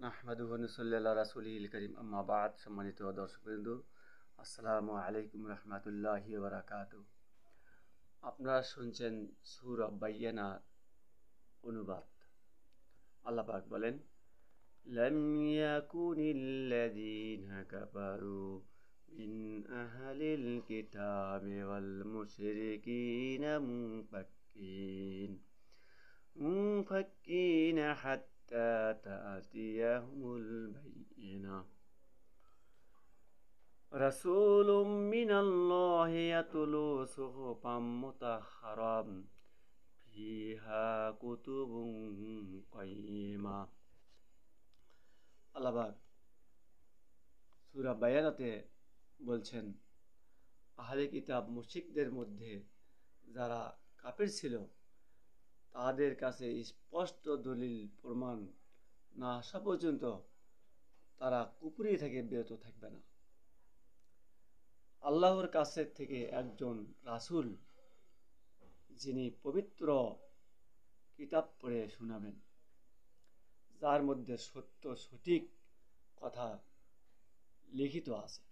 নাহমাদুহু ওয়া নুসাল্লি আলা রাসূলিল কারীম আম্মা বা'দ। সম্মানিত দর্শকবৃন্দ, আসসালামু আলাইকুম রাহমাতুল্লাহি ওয়া বারাকাতুহু। আপনারা শুনছেন সূরা বাইয়িনা অনুবাদ। আল্লাহ পাক বলেন, লাম ইয়াকুনিল্লাযীনা কাফারু মিন আহলিল কিতাবি ওয়াল মুশরিকিনা মুনফাক্কিনা হাত্তা তা'তিয়াহুমুল বাইয়িনা রাসূলুম মিনাল্লাহি ইয়াতলু সুহুফাম মুতাহহারাম ফিহা কুতুবুন কাইয়্যিমা। আল্লাহ পাক সূরা বাইয়িনাতে বলছেন, আহলে কিতাব মুশরিকদের মধ্যে যারা কাফির ছিল তাদের কাছে স্পষ্ট দলিল প্রমাণ না আসা পর্যন্ত তারা কুফরি থেকে বিরত থাকবে না। আল্লাহর কাছে থেকে একজন রাসূল যিনি পবিত্র কিতাব পড়ে শোনাবেন, যার মধ্যে সত্য সঠিক কথা লিখিত আছে।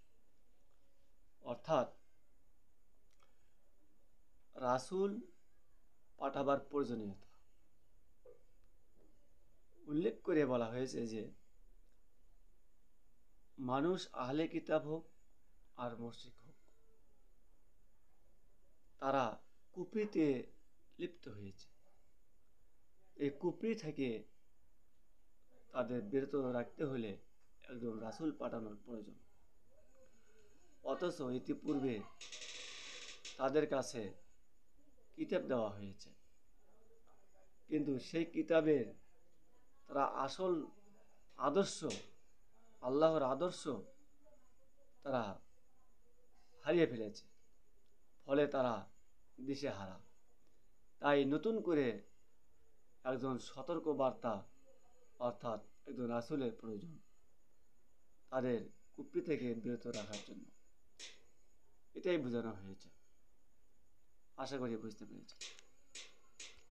অর্থাৎ রাসূল পাঠাবার প্রয়োজনীয়তা উল্লেখ করে বলা হয়েছে যে মানুষ আহলে কিতাব হোক আর মুশরিক হোক, তারা কুফরিতে লিপ্ত হয়েছে। এই কুফরি থেকে তাদের বিরত রাখতে হলে একজন রাসূল পাঠানোর প্রয়োজন। অথচ ইতিপূর্বে তাদের কাছে কিতাব দেওয়া হয়েছে, কিন্তু সেই কিতাবের তারা আসল আদর্শ, আল্লাহর আদর্শ তারা হারিয়ে ফেলেছে। ফলে তারা দিশেহারা। তাই নতুন করে একজন সতর্ক বার্তা অর্থাৎ একজন রাসূলের প্রয়োজন, তাদের কুফরি থেকে বিরত রাখার জন্য। এটাই বোঝানো হয়েছে। আশা করি বুঝতে পেরেছি।